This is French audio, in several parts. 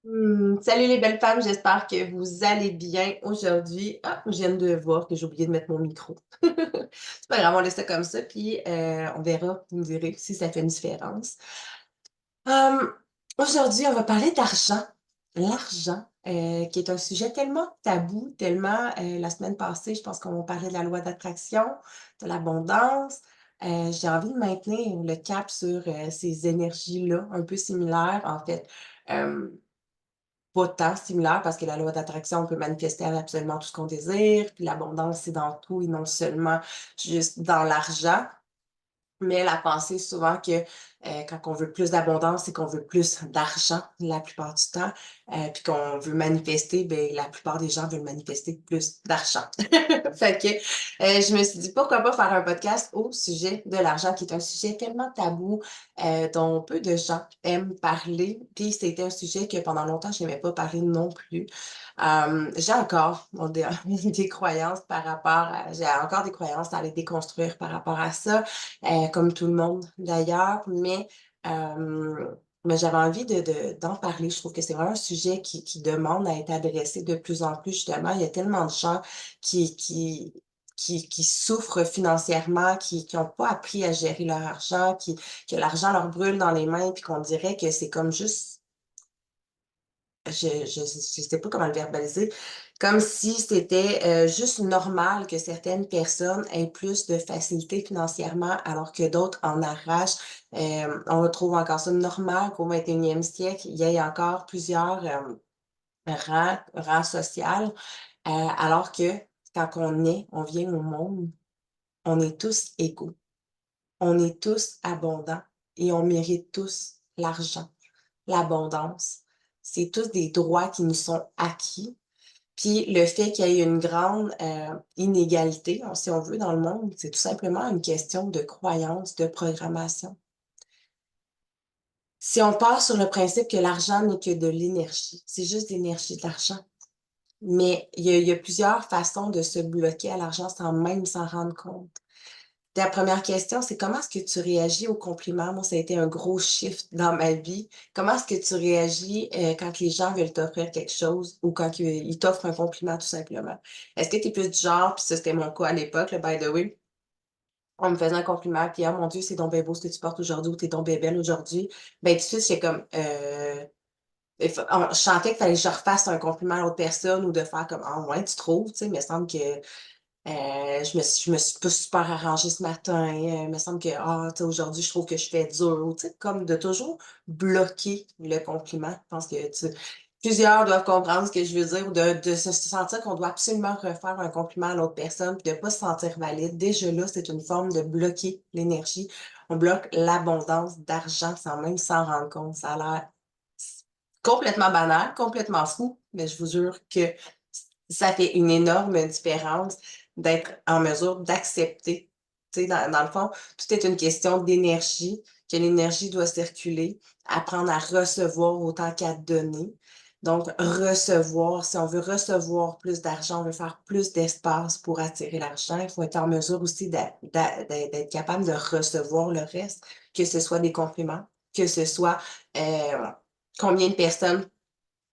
Salut les belles femmes, j'espère que vous allez bien aujourd'hui. Ah, je viens de voir que j'ai oublié de mettre mon micro. C'est pas grave, on laisse ça comme ça, puis on verra, vous me direz si ça fait une différence. Hum, Aujourd'hui, on va parler d'argent. L'argent, qui est un sujet tellement tabou, tellement, la semaine passée, je pense qu'on parlait de la loi d'attraction, de l'abondance. J'ai envie de maintenir le cap sur ces énergies-là, un peu similaires, en fait. Pas tant similaire parce que la loi d'attraction, on peut manifester absolument tout ce qu'on désire, puis l'abondance, c'est dans tout et non seulement juste dans l'argent. Mais la pensée souvent que, quand on veut plus d'abondance, c'est qu'on veut plus d'argent la plupart du temps, puis qu'on veut manifester, ben la plupart des gens veulent manifester plus d'argent. Fait que, je me suis dit: «Pourquoi pas faire un podcast au sujet de l'argent?» qui est un sujet tellement tabou, dont peu de gens aiment parler. Puis c'était un sujet que pendant longtemps, j'aimais pas parler non plus. J'ai encore bon des des croyances par rapport à j'ai encore des croyances à les déconstruire par rapport à ça, comme tout le monde d'ailleurs, mais j'avais envie d'en parler. Je trouve que c'est vraiment un sujet qui demande à être adressé de plus en plus, justement. Il y a tellement de gens qui qui qui souffrent financièrement, qui ont pas appris à gérer leur argent, que l'argent leur brûle dans les mains, puis qu'on dirait que c'est comme juste je sais pas comment le verbaliser, comme si c'était, juste normal que certaines personnes aient plus de facilité financièrement alors que d'autres en arrachent. On retrouve encore ça normal qu'au 21e siècle, il y ait encore plusieurs, rangs social, alors que quand on vient au monde, on est tous égaux. On est tous abondants et on mérite tous l'argent, l'abondance. C'est tous des droits qui nous sont acquis. Puis le fait qu'il y ait une grande, inégalité, si on veut, dans le monde, c'est tout simplement une question de croyance, de programmation. Si on part sur le principe que l'argent n'est que de l'énergie, c'est juste de l'énergie, de l'argent. Mais il y a plusieurs façons de se bloquer à l'argent sans même s'en rendre compte. Ta première question, c'est comment est-ce que tu réagis aux compliments? Moi, ça a été un gros shift dans ma vie. Comment est-ce que tu réagis, quand les gens veulent t'offrir quelque chose ou quand ils t'offrent un compliment tout simplement? Est-ce que tu es plus du genre, puis ça c'était mon cas à l'époque là, by the way, on me faisait un compliment puis: «Ah mon Dieu, c'est donc bien beau ce que tu portes aujourd'hui» ou «Tu es donc bien belle aujourd'hui». Ben tout de suite, j'étais comme, il faut je sentais qu'il fallait que je refasse un compliment à l'autre personne ou de faire comme: «Ah ouais, tu trouves?» Tu sais? Il me semble que je me suis pas super arrangée ce matin, il me semble que, ah, tu sais, aujourd'hui, je trouve que je fais dur ou tu sais, comme de toujours bloquer le compliment. Je pense que plusieurs doivent comprendre ce que je veux dire ou de se sentir qu'on doit absolument refaire un compliment à l'autre personne puis de pas se sentir valide. Déjà là, c'est une forme de bloquer l'énergie. On bloque l'abondance d'argent sans même s'en rendre compte. Ça a l'air complètement banal, complètement fou, mais je vous jure que ça fait une énorme différence d'être en mesure d'accepter. Tu sais, dans le fond, tout est une question d'énergie, que l'énergie doit circuler, apprendre à recevoir autant qu'à donner. Donc, recevoir, si on veut recevoir plus d'argent, on veut faire plus d'espace pour attirer l'argent, il faut être en mesure aussi d'être capable de recevoir le reste, que ce soit des compliments, que ce soit combien de personnes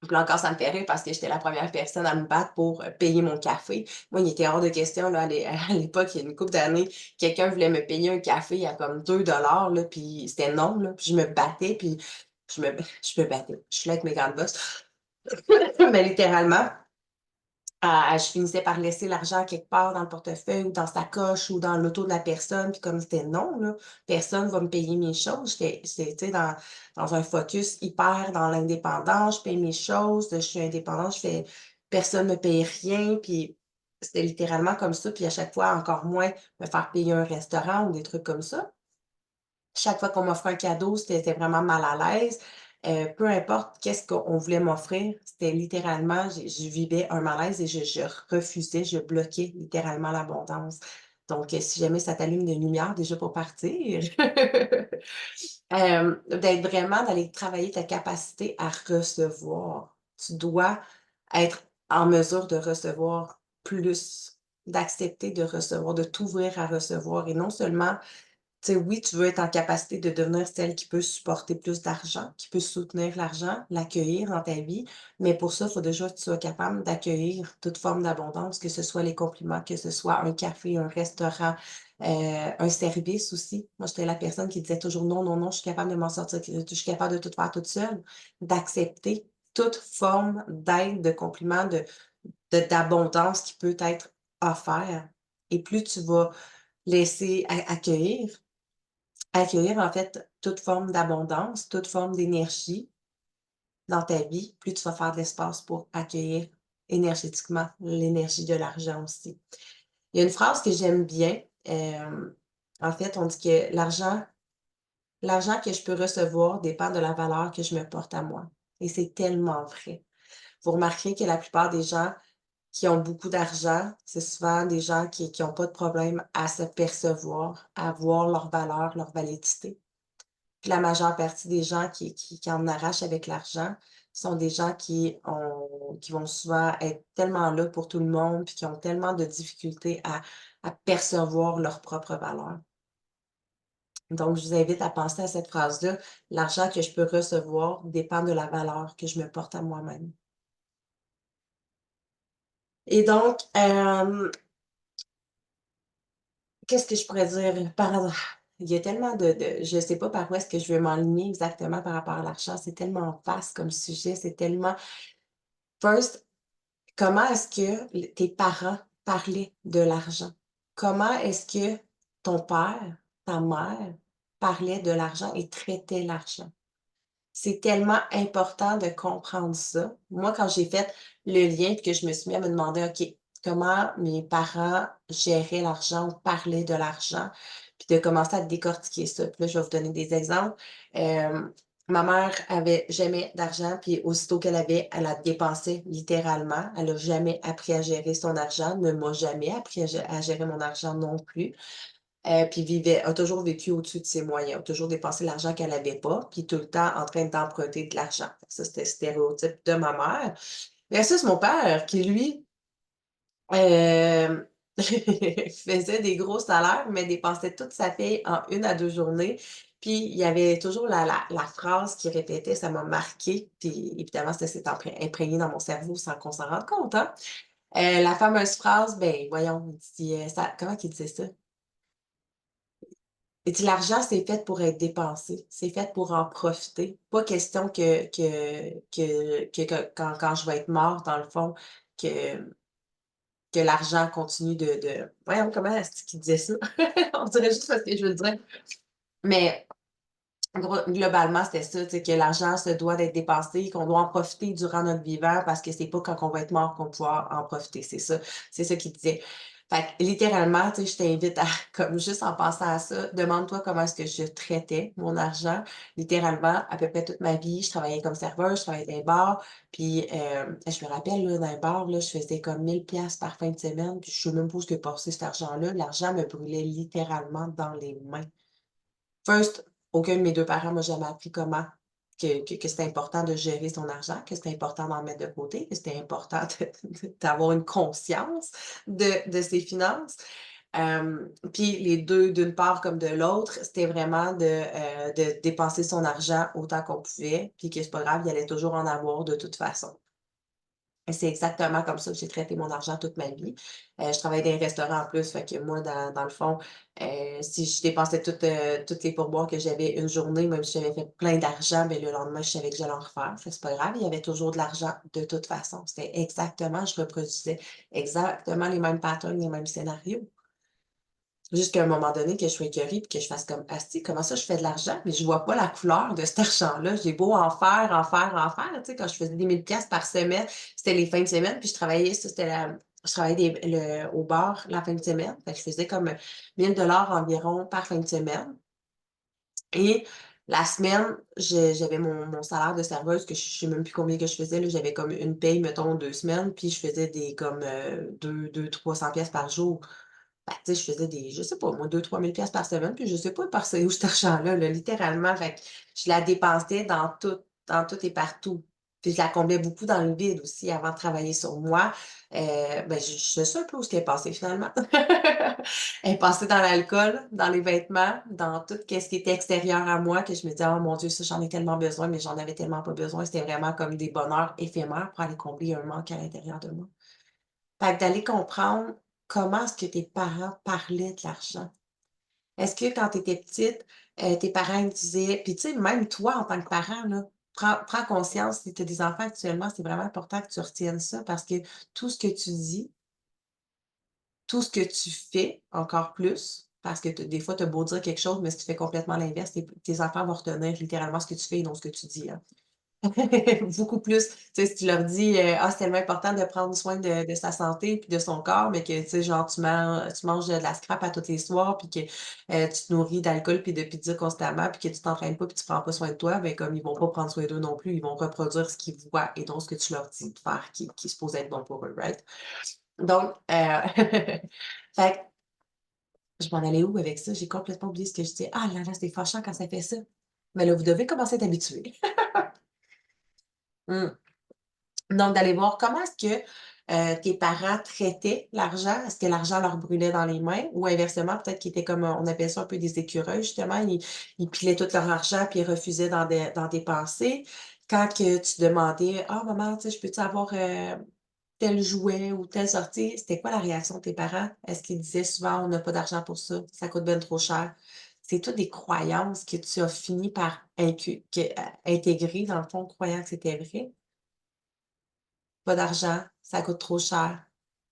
puis là encore, ça me fait rire parce que j'étais la première personne à me battre pour, payer mon café. Moi, il était hors de question là, à l'époque, il y a une couple d'années, quelqu'un voulait me payer un café à comme 2 là, puis c'était non, là, puis je me battais, puis je me battais. Je suis là avec mes grandes bosses, mais littéralement, je finissais par laisser l'argent quelque part dans le portefeuille ou dans sa coche ou dans l'auto de la personne, puis comme c'était non, là, personne va me payer mes choses. J'étais, tu sais, dans un focus hyper dans l'indépendance, je paye mes choses, je suis indépendante, je fais personne me paye rien, puis c'était littéralement comme ça, puis à chaque fois, encore moins me faire payer un restaurant ou des trucs comme ça. Chaque fois qu'on m'offrait un cadeau, c'était vraiment mal à l'aise. Peu importe qu'est-ce qu'on voulait m'offrir, c'était littéralement je vivais un malaise et je refusais, je bloquais littéralement l'abondance. Donc, si jamais ça t'allume des lumières déjà pour partir, d'être vraiment d'aller travailler ta capacité à recevoir. Tu dois être en mesure de recevoir plus, d'accepter de recevoir, de t'ouvrir à recevoir et non seulement Tu sais, oui, tu veux être en capacité de devenir celle qui peut supporter plus d'argent, qui peut soutenir l'argent, l'accueillir dans ta vie, mais pour ça, il faut déjà que tu sois capable d'accueillir toute forme d'abondance, que ce soit les compliments, que ce soit un café, un restaurant, un service aussi. Moi, j'étais la personne qui disait toujours: «Non, non, non, je suis capable de m'en sortir, que je suis capable de tout faire toute seule». D'accepter toute forme d'aide, de compliments, d'abondance qui peut être offert et plus tu vas laisser accueillir en fait toute forme d'abondance, toute forme d'énergie dans ta vie, plus tu vas faire de l'espace pour accueillir énergétiquement l'énergie de l'argent aussi. Il y a une phrase que j'aime bien, en fait, on dit que l'argent que je peux recevoir dépend de la valeur que je me porte à moi et c'est tellement vrai. Vous remarquerez que la plupart des gens qui ont beaucoup d'argent, c'est souvent des gens qui ont pas de problème à se percevoir, à voir leur valeur, leur validité. Puis la majeure partie des gens qui en arrachent avec l'argent sont des gens qui vont souvent être tellement là pour tout le monde, puis qui ont tellement de difficultés à percevoir leur propre valeur. Donc, je vous invite à penser à cette phrase-là: «L'argent que je peux recevoir dépend de la valeur que je me porte à moi-même». Et donc, qu'est-ce que je pourrais dire il y a tellement de je sais pas par où est-ce que je vais m'enligner exactement par rapport à l'argent, c'est tellement vaste comme sujet, c'est tellement first, comment est-ce que tes parents parlaient de l'argent? Comment est-ce que ton père, ta mère parlaient de l'argent et traitaient l'argent? C'est tellement important de comprendre ça. Moi, quand j'ai fait le lien puis que je me suis mis à me demander: «OK, comment mes parents géraient l'argent ou parlaient de l'argent?» puis de commencer à décortiquer ça. Puis là, je vais vous donner des exemples. Ma mère avait jamais d'argent, puis aussitôt qu'elle avait, elle la dépensait littéralement. Elle a jamais appris à gérer son argent, ne m'a jamais appris à gérer mon argent non plus. Puis a toujours vécu au-dessus de ses moyens, a toujours dépensé l'argent qu'elle avait pas, puis tout le temps en train d'emprunter de l'argent. Ça, c'était le stéréotype de ma mère. Versus mon père qui lui, hem, faisait des gros salaires, mais dépensait toute sa paye en 1 à 2 journées. Puis il y avait toujours la phrase qu'il répétait, ça m'a marquée, puis évidemment, ça s'est imprégné dans mon cerveau sans qu'on s'en rende compte, hein. La fameuse phrase, ben voyons, il dit, ça comment qu'il disait ça? Et dit: «L'argent, c'est fait pour être dépensé, c'est fait pour en profiter. Pas question que quand je vais être mort, dans le fond, que que l'argent continue de» voyons, comment est-ce qu'il disait ça? On dirait juste parce que je veux le dire. Mais globalement, c'était ça, tu sais, que l'argent se doit d'être dépensé, qu'on doit en profiter durant notre vivant parce que c'est pas quand on va être mort qu'on va pouvoir en profiter. C'est ça qu'il disait. Fait que littéralement, tu sais, je t'invite à, comme juste en pensant à ça, demande-toi comment est-ce que je traitais mon argent. Littéralement, à peu près toute ma vie, je travaillais comme serveuse, je travaillais dans les bars, puis je me rappelle, là, dans les bars, là, je faisais comme 1000 piastres par fin de semaine, puis je sais même pas où est-ce que passait cet argent-là. L'argent me brûlait littéralement dans les mains. First, aucun de mes 2 parents m'a jamais appris comment que c'était important de gérer son argent, que c'était important d'en mettre de côté, que c'était important d'avoir une conscience de ses finances. Puis les 2 d'une part comme de l'autre, c'était vraiment de dépenser son argent autant qu'on pouvait, puis que c'est pas grave, il allait toujours en avoir de toute façon. Et c'est exactement comme ça que j'ai traité mon argent toute ma vie. Je travaillais dans les restaurants en plus, fait que moi, dans le fond, si je dépensais toutes les pourboires que j'avais une journée, même si j'avais fait plein d'argent, ben le lendemain, je savais que j'allais en refaire. Fait que c'est pas grave, il y avait toujours de l'argent de toute façon. C'était exactement je reproduisais exactement les mêmes patterns, les mêmes scénarios. Jusqu'à un moment donné que je sois écœurée puis que je fasse comme: «Asti, comment ça je fais de l'argent, mais je vois pas la couleur de cet argent-là?» J'ai beau en faire, en faire, en faire, tu sais, quand je faisais des 1000 piastres par semaine, c'était les fins de semaine, puis je travaillais ça, c'était la je travaillais au bar la fin de semaine, fait que je faisais comme 1 000 $ environ par fin de semaine et la semaine, j'avais mon salaire de serveuse que je sais même plus combien que je faisais, là, j'avais comme une paye, mettons, 2 semaines, puis je faisais des comme, 200-300 piastres par jour. Bah, tu sais, je faisais des je sais pas moi, 2 000 à 3 000 par semaine, puis je sais pas il où cet argent-là, là, littéralement. Fait que je la dépensais dans tout et partout. Puis je la comblais beaucoup dans le vide aussi avant de travailler sur moi. Ben, je sais un peu où ce qu'elle est passée finalement. Elle est passée dans l'alcool, dans les vêtements, dans tout ce qui était extérieur à moi que je me disais: «Oh mon Dieu, ça j'en ai tellement besoin», mais j'en avais tellement pas besoin. C'était vraiment comme des bonheurs éphémères pour aller combler un manque à l'intérieur de moi. Fait que d'aller comprendre comment est-ce que tes parents parlaient de l'argent. Est-ce que quand tu étais petite, tes parents ils te disaient puis tu sais, même toi en tant que parent là, prends conscience, si tu as des enfants actuellement, c'est vraiment important que tu retiennes ça parce que tout ce que tu dis, tout ce que tu fais encore plus, parce que des fois, tu as beau dire quelque chose, mais si tu fais complètement l'inverse, tes enfants vont retenir littéralement ce que tu fais et non ce que tu dis, hein. Beaucoup plus. Tu sais, si tu leur dis, «Ah, c'est tellement important de prendre soin de sa santé puis de son corps», mais que, tu sais, genre, tu manges de la scrap à tous les soirs puis que, tu te nourris d'alcool puis de pizza constamment puis que tu t'entraînes pas puis tu prends pas soin de toi, ben, comme ils vont pas prendre soin d'eux non plus, ils vont reproduire ce qu'ils voient et donc ce que tu leur dis de faire qui est supposé être bon pour eux, right? Donc, fait que je m'en allais où avec ça? J'ai complètement oublié ce que je disais. Ah là là, c'est fâchant quand ça fait ça. Mais là, vous devez commencer à être habitués. Mmh. Donc, d'aller voir comment est-ce que, tes parents traitaient l'argent. Est-ce que l'argent leur brûlait dans les mains ou inversement, peut-être qu'ils étaient comme, on appelle ça un peu des écureuils justement, ils pilaient tout leur argent puis ils refusaient d'en dépenser. Quand que tu demandais: «Ah maman, tu sais, je peux-tu avoir, tel jouet ou telle sortie?» C'était quoi la réaction de tes parents? Est-ce qu'ils disaient souvent: «On n'a pas d'argent pour ça coûte ben trop cher»? C'est toutes des croyances que tu as fini par intégrer dans le fond, croyant que c'était vrai. Pas d'argent, ça coûte trop cher.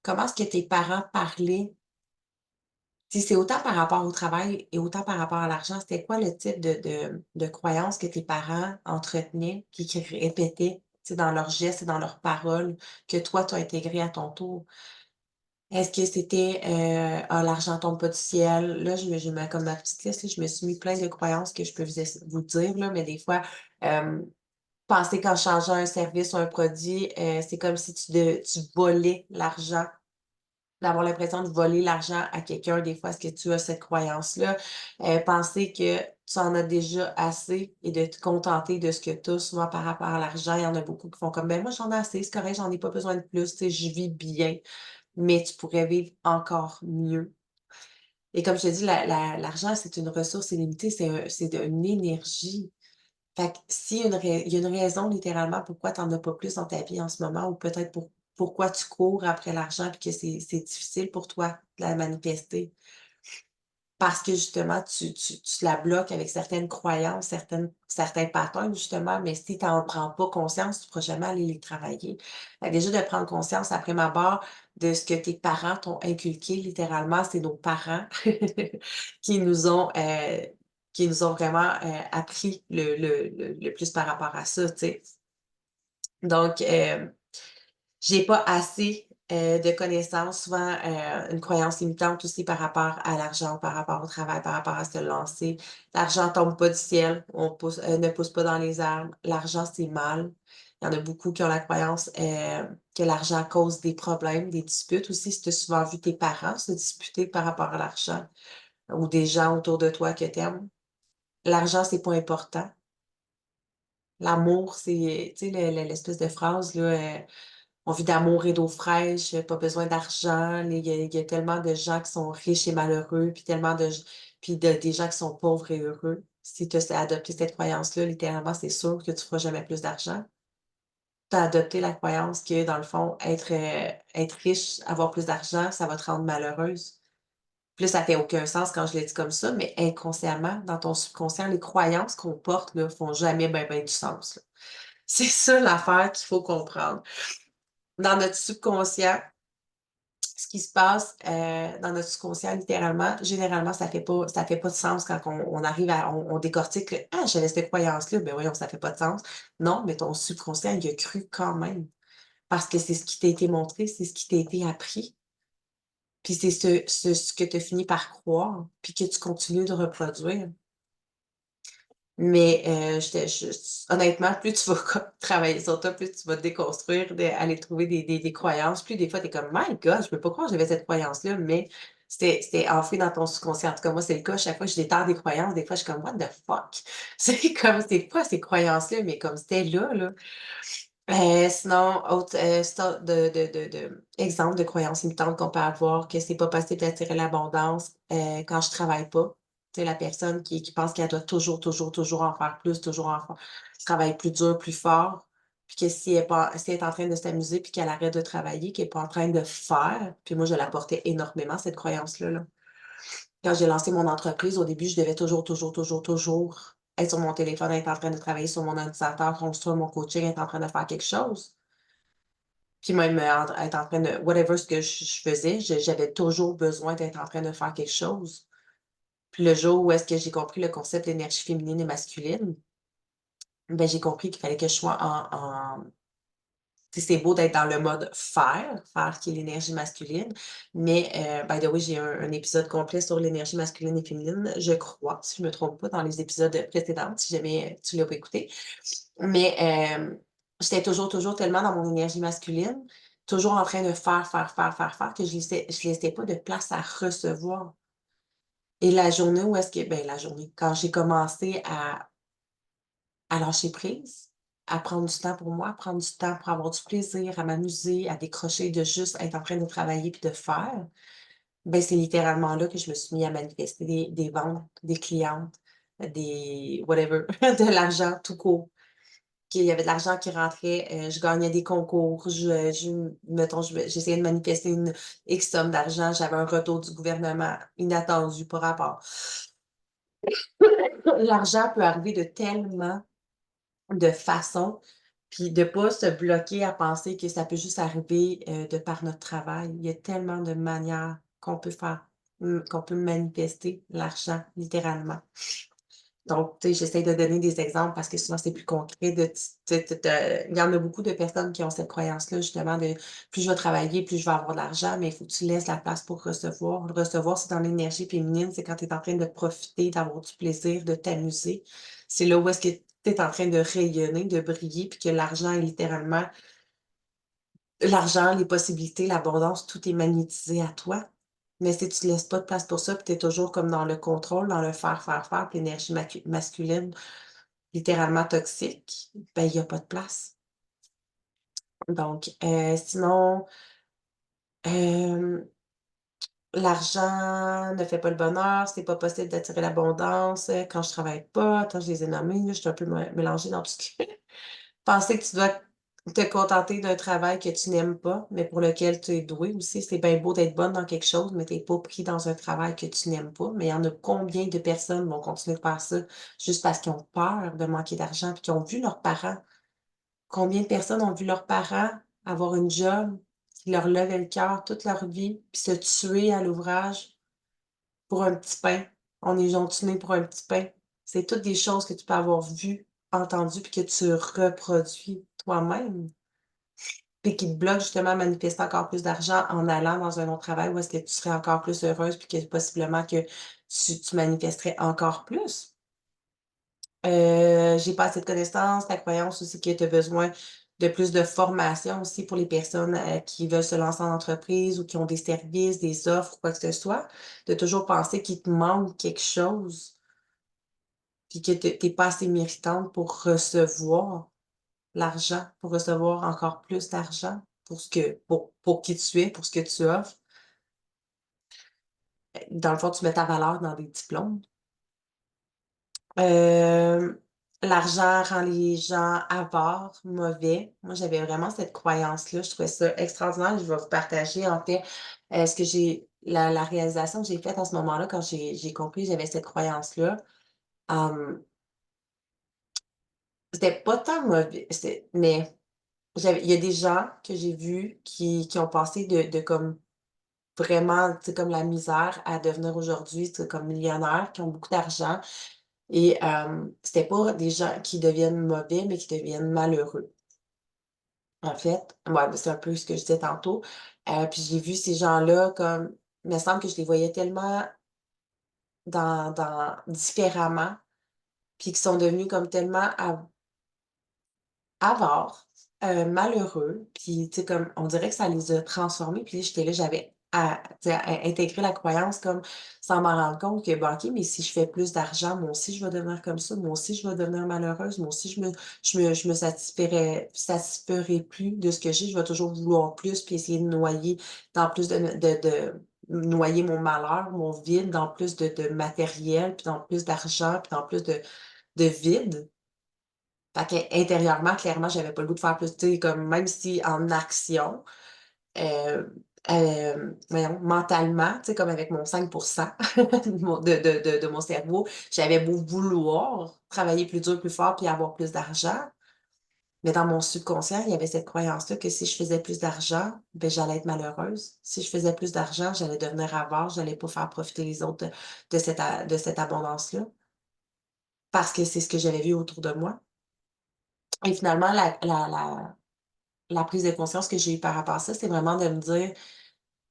Comment est-ce que tes parents parlaient? Si c'est autant par rapport au travail et autant par rapport à l'argent, c'était quoi le type de croyances que tes parents entretenaient, qui répétaient, tu sais, dans leurs gestes et dans leurs paroles, que toi, tu as intégré à ton tour? Est-ce que c'était, «Ah, l'argent tombe pas du ciel»? Là, j'ai ma comme ma petite liste, là, je me suis mis plein de croyances que je peux vous dire, là, mais des fois, hem penser qu'en changeant un service ou un produit, c'est comme si tu volais l'argent, d'avoir l'impression de voler l'argent à quelqu'un, des fois, est-ce que tu as cette croyance-là? Penser que tu en as déjà assez et de te contenter de ce que tu as, souvent par rapport à l'argent, il y en a beaucoup qui font comme: «Ben, moi, j'en ai assez, c'est correct, j'en ai pas besoin de plus, tu sais, je vis bien», mais tu pourrais vivre encore mieux. Et comme je te dis, l'argent, c'est une ressource illimitée, c'est une énergie. Fait que s'il y a il y a une raison littéralement pourquoi tu en as pas plus dans ta vie en ce moment ou peut-être pourquoi tu cours après l'argent puis que c'est difficile pour toi de la manifester. Parce que justement tu la bloques avec certaines croyances, certains patterns justement, mais si tu en prends pas conscience, tu pourras jamais aller les travailler. Fait que déjà de prendre conscience après ma barre de ce que tes parents t'ont inculqué littéralement, c'est nos parents qui nous ont, heu, qui nous ont vraiment, appris le plus par rapport à ça, tu sais. Donc, j'ai pas assez, de connaissances, souvent, une croyance limitante aussi par rapport à l'argent, par rapport au travail, par rapport à se lancer. L'argent tombe pas du ciel, ne pousse pas dans les arbres. L'argent, c'est mal. Il y en a beaucoup qui ont la croyance, que l'argent cause des problèmes, des disputes aussi. Si tu as souvent vu tes parents se disputer par rapport à l'argent ou des gens autour de toi que tu aimes. L'argent, c'est pas important. L'amour, c'est, tu sais, l'espèce de phrase là, on vit d'amour et d'eau fraîche, pas besoin d'argent. Il y a tellement de gens qui sont riches et malheureux, puis tellement puis des gens qui sont pauvres et heureux. Si tu as adopté cette croyance-là, littéralement, c'est sûr que tu feras jamais plus d'argent. Tu as adopté la croyance que, dans le fond, être riche, avoir plus d'argent, ça va te rendre malheureuse. Puis là, ça fait aucun sens quand je le dis comme ça, mais inconsciemment, dans ton subconscient, les croyances qu'on porte, là, font jamais ben du sens, là. C'est ça l'affaire qu'il faut comprendre. Dans notre subconscient, ce qui se passe, dans notre subconscient littéralement, généralement, ça fait pas de sens quand on arrive à on décortique le: «Ah, j'avais cette croyance-là, ben voyons, ça fait pas de sens». Non, mais ton subconscient, il y a cru quand même, parce que c'est ce qui t'a été montré, c'est ce qui t'a été appris, puis c'est ce que tu as fini par croire, puis que tu continues de reproduire. Mais, honnêtement, plus tu vas comme travailler sur toi, plus tu vas te déconstruire, aller trouver des croyances, plus des fois tu es comme: «My God, je peux pas croire que j'avais cette croyance-là», mais c'était enfoui dans ton subconscient. En tout cas, moi, c'est le cas. Chaque fois que je déterre des croyances, des fois, je suis comme: «What the fuck?» C'est comme: «C'est quoi ces croyances-là?» Mais comme c'était là, là. Sinon, autre, exemple de croyances limitantes qu'on peut avoir, que c'est pas possible d'attirer l'abondance, quand je travaille pas. Tu sais, la personne qui pense qu'elle doit toujours, toujours, toujours en faire plus, toujours en faire travailler plus dur, plus fort, puis que si elle est en train de s'amuser puis qu'elle arrête de travailler, qu'elle est pas en train de faire, puis moi je la portais énormément cette croyance-là, là. Quand j'ai lancé mon entreprise, au début, je devais toujours, toujours, toujours, toujours être sur mon téléphone, être en train de travailler sur mon ordinateur, construire mon coaching, être en train de faire quelque chose. Puis même, être en train de whatever ce que je faisais, j'avais toujours besoin d'être en train de faire quelque chose. Puis le jour où est-ce que j'ai compris le concept d'énergie féminine et masculine, ben, j'ai compris qu'il fallait que je sois en tu sais, c'est beau d'être dans le mode faire qui est l'énergie masculine, mais by the way, j'ai un épisode complet sur l'énergie masculine et féminine, je crois, si je me trompe pas, dans les épisodes précédents, si jamais, tu l'as pas écouté. Mais j'étais toujours, toujours tellement dans mon énergie masculine, toujours en train de faire, faire, faire, faire, faire, que je laissais pas de place à recevoir. Et la journée où est-ce que ben, la journée, quand j'ai commencé à lâcher prise, à prendre du temps pour moi, à prendre du temps pour avoir du plaisir, à m'amuser, à décrocher, de juste être en train de travailler puis de faire, ben, c'est littéralement là que je me suis mis à manifester des ventes, des clientes, des whatever, de l'argent tout court. Qu'il y avait de l'argent qui rentrait, je gagnais des concours, mettons, j'essayais de manifester une X somme d'argent, j'avais un retour du gouvernement inattendu par rapport. L'argent peut arriver de tellement de façons, puis de pas se bloquer à penser que ça peut juste arriver, de par notre travail. Il y a tellement de manières qu'on peut faire, qu'on peut manifester l'argent, littéralement. Donc, tu sais, j'essaie de donner des exemples parce que souvent c'est plus concret de il y en a beaucoup de personnes qui ont cette croyance-là, justement, de plus je vais travailler, plus je vais avoir de l'argent, mais il faut que tu laisses la place pour recevoir. Le recevoir, c'est dans l'énergie féminine, c'est quand tu es en train de profiter, d'avoir du plaisir, de t'amuser. C'est là où est-ce que tu es en train de rayonner, de briller, puis que l'argent est littéralement l'argent, les possibilités, l'abondance, tout est magnétisé à toi. Mais si tu laisses pas de place pour ça, puis tu es toujours comme dans le contrôle, dans le faire, faire, faire, puis l'énergie masculine littéralement toxique, ben, il y a pas de place. Donc, sinon, hem, l'argent ne fait pas le bonheur, c'est pas possible d'attirer l'abondance, quand je travaille pas. Attends, je les ai nommés, là, je suis un peu mélangée dans tout ce qui penser que tu dois te contenter d'un travail que tu n'aimes pas, mais pour lequel tu es doué aussi. C'est bien beau d'être bonne dans quelque chose, mais tu es pas pris dans un travail que tu n'aimes pas. Mais il y en a combien de personnes vont continuer de faire ça juste parce qu'ils ont peur de manquer d'argent puis qu'ils ont vu leurs parents. Combien de personnes ont vu leurs parents avoir une job qui leur levait le cœur toute leur vie, puis se tuer à l'ouvrage pour un petit pain. On est gentillés pour un petit pain. C'est toutes des choses que tu peux avoir vues, entendues, puis que tu reproduis toi-même, puis qui te bloquent justement à manifester encore plus d'argent en allant dans un autre travail où est-ce que tu serais encore plus heureuse, puis que possiblement que tu manifesterais encore plus. J'ai pas assez de connaissances, la croyance aussi que tu as besoin de plus de formation aussi pour les personnes, qui veulent se lancer en entreprise ou qui ont des services, des offres ou quoi que ce soit, de toujours penser qu'il te manque quelque chose, puis que tu es pas assez méritante pour recevoir l'argent, pour recevoir encore plus d'argent pour qui tu es, pour ce que tu offres. Dans le fond, tu mets ta valeur dans des diplômes. Hem, L'argent rend les gens avares, mauvais. Moi, j'avais vraiment cette croyance-là. Je trouvais ça extraordinaire. Je vais vous partager, en fait, ce que j'ai la réalisation que j'ai faite à ce moment-là, quand j'ai compris que j'avais cette croyance-là. Hem, C'était pas tant mauvais, mais il y a des gens que j'ai vus qui ont passé de comme vraiment, tu sais, comme la misère à devenir aujourd'hui, tu sais, comme millionnaires, qui ont beaucoup d'argent. Et c'était pas des gens qui deviennent mauvais, mais qui deviennent malheureux, en fait. Ouais, c'est un peu ce que je disais tantôt. Puis j'ai vu ces gens-là comme il me semble que je les voyais tellement différemment, puis qui sont devenus comme tellement avares, malheureux, puis tu sais, comme on dirait que ça les a transformés. Puis j'étais là, j'avais tu sais, à intégrer la croyance comme sans m'en rendre compte que, bah, OK, mais si je fais plus d'argent, moi aussi je vais devenir comme ça, moi aussi je vais devenir malheureuse, moi aussi je me satisferai plus de ce que j'ai, je vais toujours vouloir plus, puis essayer de noyer dans plus de noyer mon malheur, mon vide dans plus de matériel, puis dans plus d'argent, puis dans plus de vide. Fait qu'intérieurement, clairement, j'avais pas le goût de faire plus, tu sais, comme même si en action, voyons, mentalement, tu sais, comme avec mon 5 de mon de mon cerveau, j'avais beau vouloir travailler plus dur, plus fort, puis avoir plus d'argent, mais dans mon subconscient, il y avait cette croyance-là que si je faisais plus d'argent, ben, j'allais être malheureuse. Si je faisais plus d'argent, j'allais devenir avare, j'allais pas faire profiter les autres de cette abondance-là, parce que c'est ce que j'avais vu autour de moi et finalement la prise de conscience que j'ai eue par rapport à ça, c'est vraiment de me dire: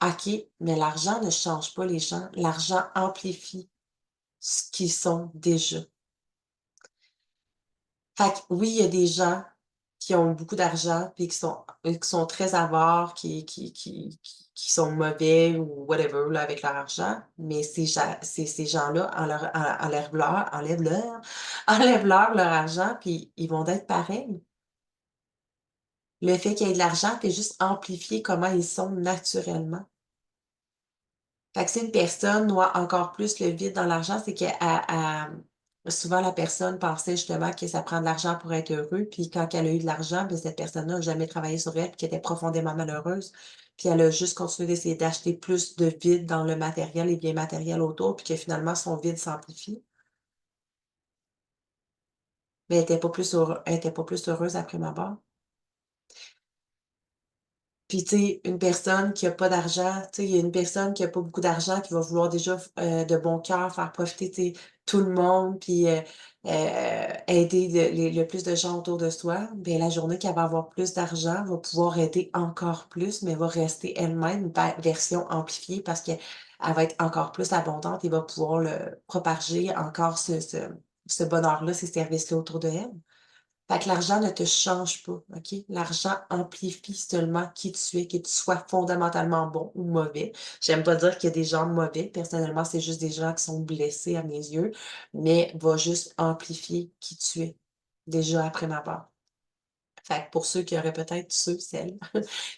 OK, mais l'argent ne change pas les gens, l'argent amplifie ce qu'ils sont déjà. Fait que oui, il y a des gens qui ont beaucoup d'argent puis qui sont très avares, qui sont mauvais ou whatever là avec leur argent, mais ces gens-là enlève-leur leur argent puis ils vont être pareils. Le fait qu'il y ait de l'argent fait juste amplifier comment ils sont naturellement. Fait que si une personne noie encore plus le vide dans l'argent, c'est souvent la personne pensait justement que ça prend de l'argent pour être heureux, puis quand elle a eu de l'argent, ben, cette personne-là n'a jamais travaillé sur elle, puis qu'elle était profondément malheureuse, puis elle a juste continué d'essayer d'acheter plus de vide dans le matériel, les biens matériels autour, puis que finalement son vide s'amplifie, mais elle était pas plus heureuse après ma abord. Puis, tu sais, une personne qui a pas d'argent, tu sais, il y a une personne qui a pas beaucoup d'argent qui va vouloir déjà de bon cœur faire profiter, tu sais, tout le monde, puis, aider le plus de gens autour de soi. Bien, la journée qu'elle va avoir plus d'argent, va pouvoir aider encore plus, mais va rester elle-même une version amplifiée parce qu'elle va être encore plus abondante et va pouvoir le propager encore ce bonheur-là, ces services-là autour de elle. Fait que l'argent ne te change pas, OK? L'argent amplifie seulement qui tu es, que tu sois fondamentalement bon ou mauvais. J'aime pas dire qu'il y a des gens mauvais. Personnellement, c'est juste des gens qui sont blessés à mes yeux, mais va juste amplifier qui tu es, déjà après ma part. Fait que pour ceux qui auraient peut-être celles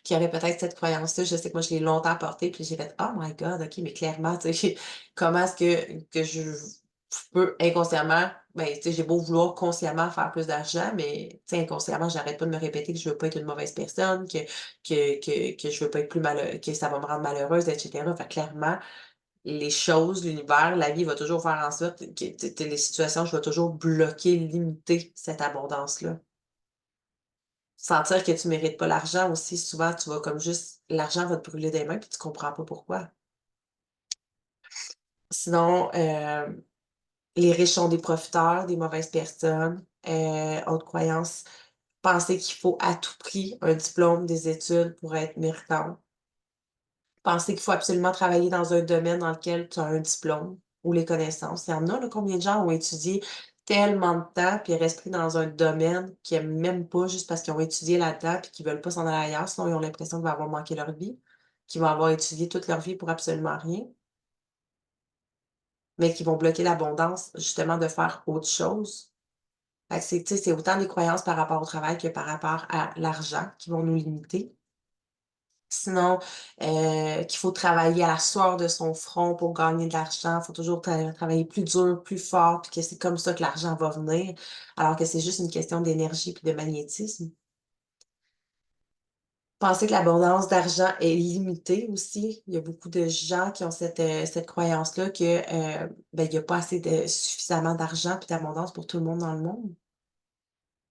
qui auraient peut-être cette croyance-là, je sais que moi je l'ai longtemps portée, puis j'ai fait: «Oh my God, OK, mais clairement, tu sais, comment est-ce que je peux inconsciemment, ben, tu sais, j'ai beau vouloir consciemment faire plus d'argent, mais tu sais, inconsciemment, j'arrête pas de me répéter que je veux pas être une mauvaise personne, que je veux pas être plus que ça va me rendre malheureuse et cetera». Fait que clairement, les choses, l'univers, la vie va toujours faire en sorte que les situations, je vais toujours bloquer, limiter cette abondance-là. Sentir que tu mérites pas l'argent aussi, souvent, tu vas comme juste l'argent va te brûler des mains puis tu comprends pas pourquoi. Sinon, les riches sont des profiteurs, des mauvaises personnes. Autre croyance, penser qu'il faut à tout prix un diplôme, des études pour être méritant. Penser qu'il faut absolument travailler dans un domaine dans lequel tu as un diplôme ou les connaissances. Il y en a, là, combien de gens ont étudié tellement de temps puis restent pris dans un domaine qu'ils aiment même pas juste parce qu'ils ont étudié là-dedans puis qu'ils veulent pas s'en aller ailleurs, sinon ils ont l'impression qu'ils vont avoir manqué leur vie, qu'ils vont avoir étudié toute leur vie pour absolument rien, mais qui vont bloquer l'abondance justement de faire autre chose. Fait que c'est, tu sais, c'est autant des croyances par rapport au travail que par rapport à l'argent qui vont nous limiter. Sinon, qu'il faut travailler à la sueur de son front pour gagner de l'argent. Il faut toujours travailler plus dur, plus fort, puis que c'est comme ça que l'argent va venir, alors que c'est juste une question d'énergie puis de magnétisme. Penser que l'abondance d'argent est limitée aussi. Il y a beaucoup de gens qui ont cette croyance-là que, ben, il y a pas assez de suffisamment d'argent puis d'abondance pour tout le monde dans le monde.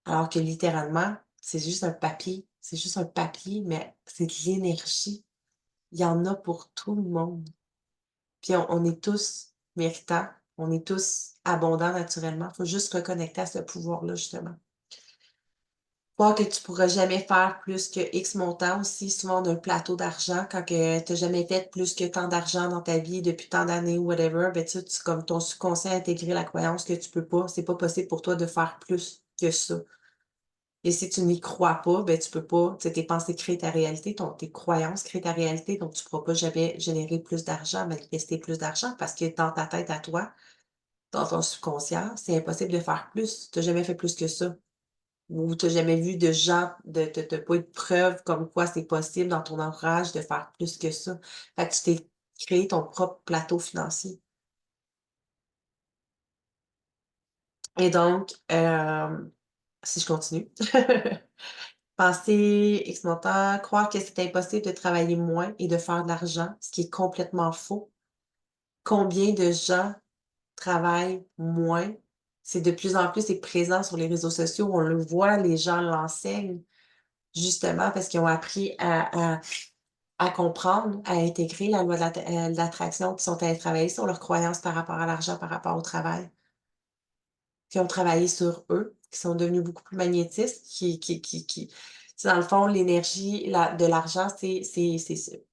Alors que littéralement, c'est juste un papier. C'est juste un papier, mais c'est de l'énergie. Il y en a pour tout le monde. Puis on est tous méritants, on est tous abondants naturellement. Il faut juste reconnecter à ce pouvoir-là, justement. Croire que tu pourras jamais faire plus que X montant aussi, souvent on a un plateau d'argent quand que tu as jamais fait plus que tant d'argent dans ta vie depuis tant d'années ou whatever, ben, tu sais, comme ton subconscient a intégré la croyance que tu peux pas, c'est pas possible pour toi de faire plus que ça. Et si tu n'y crois pas, ben, tu peux pas, tu sais, tes pensées créent ta réalité, tes croyances créent ta réalité, donc tu pourras pas jamais générer plus d'argent, manifester plus d'argent parce que dans ta tête à toi, dans ton subconscient, c'est impossible de faire plus. Tu as jamais fait plus que ça. Ou tu as jamais vu de gens, de pas eu de preuve comme quoi c'est possible dans ton entourage de faire plus que ça. Fait que tu t'es créé ton propre plateau financier. Et donc, si je continue, penser X montant, croire que c'est impossible de travailler moins et de faire de l'argent, ce qui est complètement faux. Combien de gens travaillent moins? C'est de plus en plus c'est présent sur les réseaux sociaux, on le voit, les gens l'enseignent, justement parce qu'ils ont appris à comprendre, à intégrer la loi de l'attraction, qui sont allés travailler sur leurs croyances par rapport à l'argent, par rapport au travail, qui ont travaillé sur eux, qui sont devenus beaucoup plus magnétistes, qui tu sais, dans le fond, l'énergie de l'argent, c'est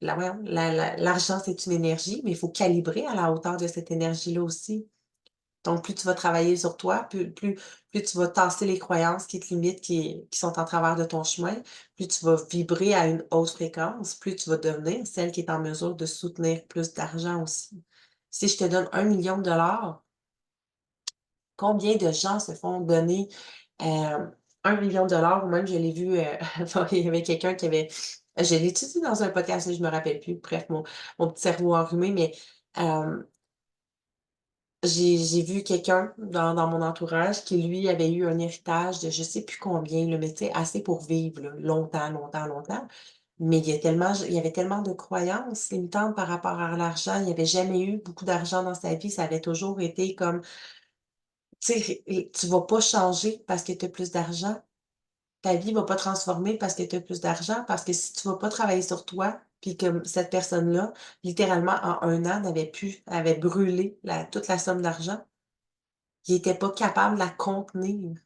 la voyons, l'argent, c'est une énergie, mais il faut calibrer à la hauteur de cette énergie-là aussi. Donc plus tu vas travailler sur toi, plus tu vas tasser les croyances qui te limitent, qui sont en travers de ton chemin, plus tu vas vibrer à une haute fréquence, plus tu vas devenir celle qui est en mesure de soutenir plus d'argent aussi. Si je te donne 1 million de dollars, combien de gens se font donner, 1 million de dollars ou même je l'ai vu, il y avait quelqu'un qui avait je l'ai étudié dans un podcast, je me rappelle plus, bref, mon petit cerveau enrhumé, mais, hem j'ai vu quelqu'un dans mon entourage qui, lui, avait eu un héritage de je sais plus combien, là, mais tu sais, assez pour vivre, là, longtemps, longtemps, longtemps. Mais il y avait tellement de croyances limitantes par rapport à l'argent. Il y avait jamais eu beaucoup d'argent dans sa vie. Ça avait toujours été comme, tu sais, et tu vas pas changer parce que tu as plus d'argent. Ta vie va pas transformer parce que tu as plus d'argent, parce que si tu vas pas travailler sur toi, puis que cette personne-là, littéralement, en 1 an, avait brûlé toute la somme d'argent. Il était pas capable de la contenir.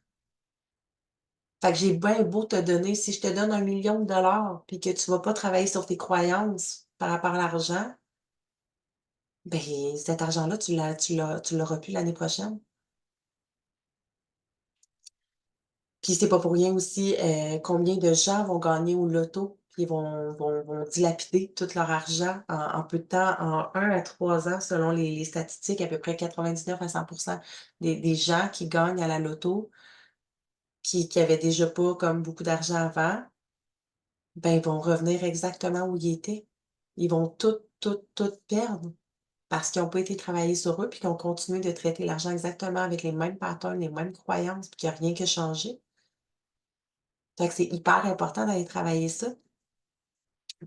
Fait que j'ai bien beau te donner si je te donne 1 million de dollars puis que tu vas pas travailler sur tes croyances par rapport à l'argent, ben, cet argent-là, tu l'auras plus l'année prochaine. Puis c'est pas pour rien aussi, combien de gens vont gagner au loto, puis vont dilapider tout leur argent en peu de temps, en 1 à 3 ans selon les statistiques, à peu près 99 à 100 des gens qui gagnent à la loto, qui avaient déjà pas comme beaucoup d'argent avant. Ben, ils vont revenir exactement où ils étaient. Ils vont tout, tout, tout perdre parce qu'ils ont pas été travaillés sur eux, puis qu'ils ont continué de traiter l'argent exactement avec les mêmes patterns, les mêmes croyances, puis qu'il y a rien qui a changé. Fait que c'est hyper important d'aller travailler ça.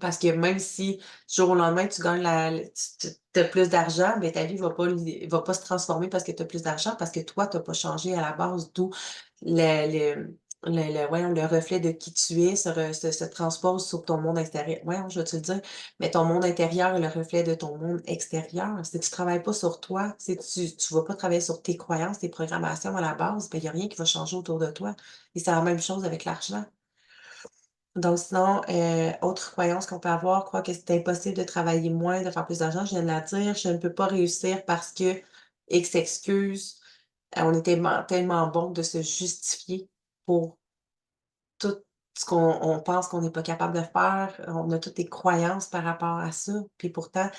Parce que même si du jour au lendemain, tu gagnes tu as plus d'argent, mais ta vie va pas se transformer parce que tu as plus d'argent, parce que toi, tu as pas changé à la base, d'où voyons, le reflet de qui tu es se transpose sur ton monde extérieur. Voyons, je vais te le dire, mais ton monde intérieur est le reflet de ton monde extérieur. Si tu travailles pas sur toi, si tu vas pas travailler sur tes croyances, tes programmations à la base, ben, il y a rien qui va changer autour de toi. Et c'est la même chose avec l'argent. Donc sinon, autre croyance qu'on peut avoir, croire que c'est impossible de travailler moins, de faire plus d'argent, je viens de la dire. Je ne peux pas réussir parce que X excuse. On est tellement bon de se justifier pour tout ce qu'on pense qu'on n'est pas capable de faire. On a toutes des croyances par rapport à ça. Puis pourtant,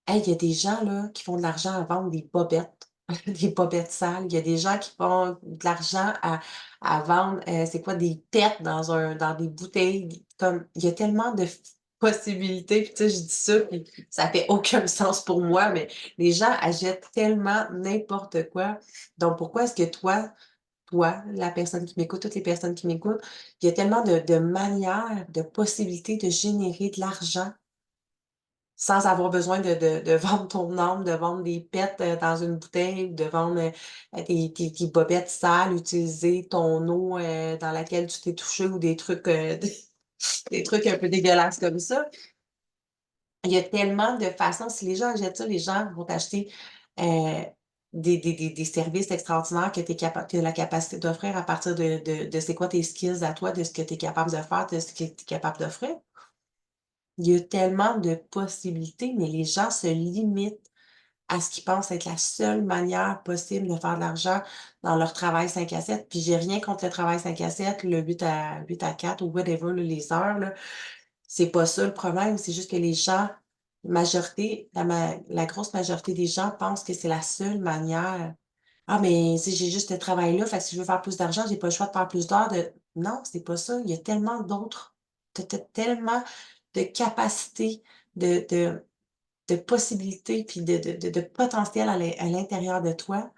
hey, il y a des gens là qui font de l'argent à vendre des bobettes, des bobettes sales. Il y a des gens qui font de l'argent à vendre, c'est quoi, des pets dans des bouteilles, comme il y a tellement de possibilités, puis tu sais, je dis ça, puis ça fait aucun sens pour moi, mais les gens achètent tellement n'importe quoi. Donc pourquoi est-ce que toi, la personne qui m'écoute, toutes les personnes qui m'écoutent, il y a tellement de manières, de possibilités de générer de l'argent sans avoir besoin de vendre ton âme, de vendre des pets, dans une bouteille, de vendre, tes bobettes sales, utiliser ton eau, dans laquelle tu t'es touché ou des trucs, des trucs un peu dégueulasses comme ça. Il y a tellement de façons si les gens achètent ça, les gens vont t'acheter, heu, des services extraordinaires que tu as la capacité d'offrir à partir de c'est quoi tes skills à toi, de ce que tu es capable de faire, de ce que tu es capable d'offrir. Il y a tellement de possibilités, mais les gens se limitent à ce qu'ils pensent être la seule manière possible de faire de l'argent dans leur travail 5 à 7. Puis j'ai rien contre le travail 5 à 7, le 8 à 4 ou whatever, là, les heures, là. C'est pas ça le problème, c'est juste que les gens, la grosse majorité des gens pensent que c'est la seule manière. «Ah, mais si j'ai juste ce travail-là, fait que si je veux faire plus d'argent, j'ai pas le choix de faire plus d'heures de». Non, c'est pas ça. Il y a tellement d'autres tu tellement de capacités, de possibilités, puis de potentiel à l'intérieur de toi.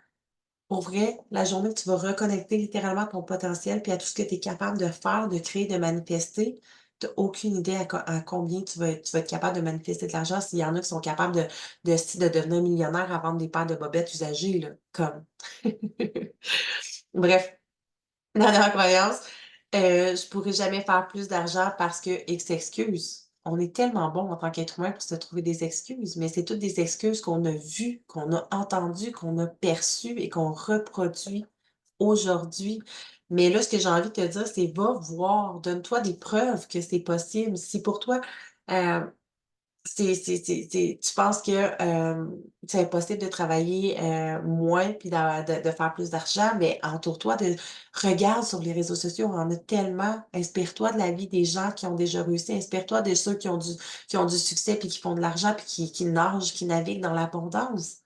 Pour vrai, la journée où tu vas reconnecter littéralement à ton potentiel, puis à tout ce que tu es capable de faire, de créer, de manifester, tu as aucune idée à combien tu vas être capable de manifester de l'argent. S'il y en a qui sont capables de devenir millionnaires à vendre des paires de bobettes usagées, là, comme. Bref, dernière croyance, je pourrais jamais faire plus d'argent parce que X excuses. On est tellement bon en tant qu'être humain pour se trouver des excuses, mais c'est toutes des excuses qu'on a vues, qu'on a entendues, qu'on a perçues et qu'on reproduit aujourd'hui. Mais là, ce que j'ai envie de te dire, c'est va voir, donne-toi des preuves que c'est possible. Si pour toi, heu tu penses que, c'est impossible de travailler, moins puis de faire plus d'argent, mais entoure-toi de regarde sur les réseaux sociaux, on en a tellement. Inspire-toi de la vie des gens qui ont déjà réussi, inspire-toi de ceux qui ont du succès puis qui font de l'argent puis qui nagent, qui naviguent dans l'abondance.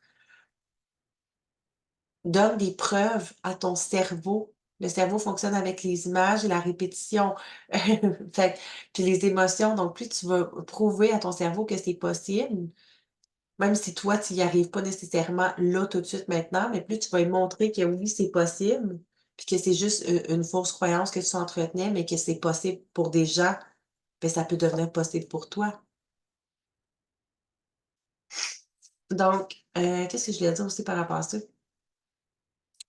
Donne des preuves à ton cerveau. Le cerveau fonctionne avec les images et la répétition. Fait que puis les émotions, donc plus tu vas prouver à ton cerveau que c'est possible. Même si toi, tu y arrives pas nécessairement là, tout de suite, maintenant, mais plus tu vas lui montrer que oui, c'est possible, puis que c'est juste une fausse croyance que tu entretenais, mais que c'est possible pour des gens, ben ça peut devenir possible pour toi. Donc, qu'est-ce que je voulais dire aussi par rapport à ça?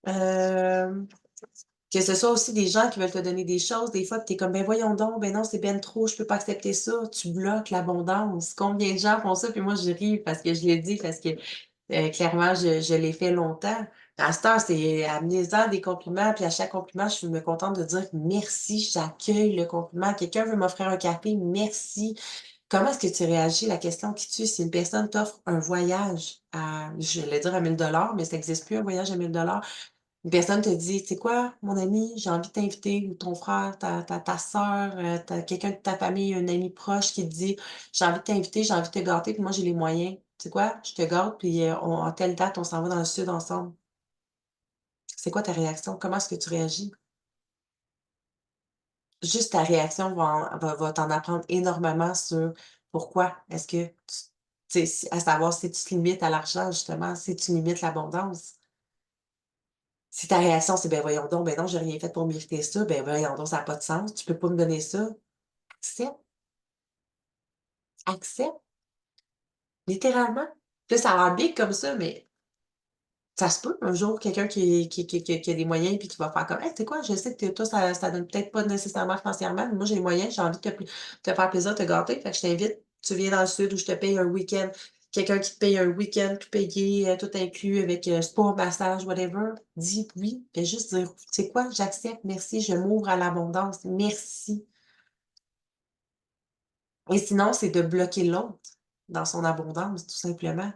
Hem, que ce soit aussi des gens qui veulent te donner des choses, des fois, tu es comme: «Ben voyons donc, ben non, c'est ben trop, je peux pas accepter ça». Tu bloques l'abondance. Combien de gens font ça? Puis moi, je ris parce que je l'ai dit, parce que clairement, je l'ai fait longtemps. À cette heure, c'est amenez-en des compliments, puis à chaque compliment, je me contente de dire: «Merci», j'accueille le compliment. Quelqu'un veut m'offrir un café, merci. Comment est-ce que tu réagis? La question qui tue, si une personne t'offre un voyage à, je vais dire à 1 000 $, mais ça existe plus un voyage à 1 000 $. Une personne te dit: «Tu sais quoi, mon ami, j'ai envie de t'inviter» ou ton frère, ta sœur, quelqu'un de ta famille, un ami proche qui te dit: «J'ai envie de t'inviter, j'ai envie de te gâter, puis moi j'ai les moyens. Tu sais quoi? Je te gâte, puis, on à telle date, on s'en va dans le sud ensemble». C'est quoi ta réaction? Comment est-ce que tu réagis? Juste ta réaction va t'en apprendre énormément sur pourquoi est-ce que tu sais, à savoir si tu te limites à l'argent justement, si tu limites l'abondance. Si ta réaction c'est: «Ben, voyons donc, ben non, j'ai rien fait pour mériter ça», ben, voyons donc, ça a pas de sens, tu peux pas me donner ça. Accepte, accepte, littéralement. Puis là, ça a l'air big comme ça, mais ça se peut un jour, quelqu'un qui a des moyens puis qui va faire comme: «Hey, tu sais quoi? Je sais que toi, ça donne peut-être pas nécessairement financièrement, mais moi, j'ai les moyens, j'ai envie de te faire plaisir, te gâter, fait que je t'invite, tu viens dans le sud où je te paye un week-end». Quelqu'un qui te paye un week-end tout payé, tout inclus avec, spa, massage, whatever, dis oui, fais juste dire: «Tu sais quoi? J'accepte, merci, je m'ouvre à l'abondance, merci». Et sinon, c'est de bloquer l'autre dans son abondance, tout simplement.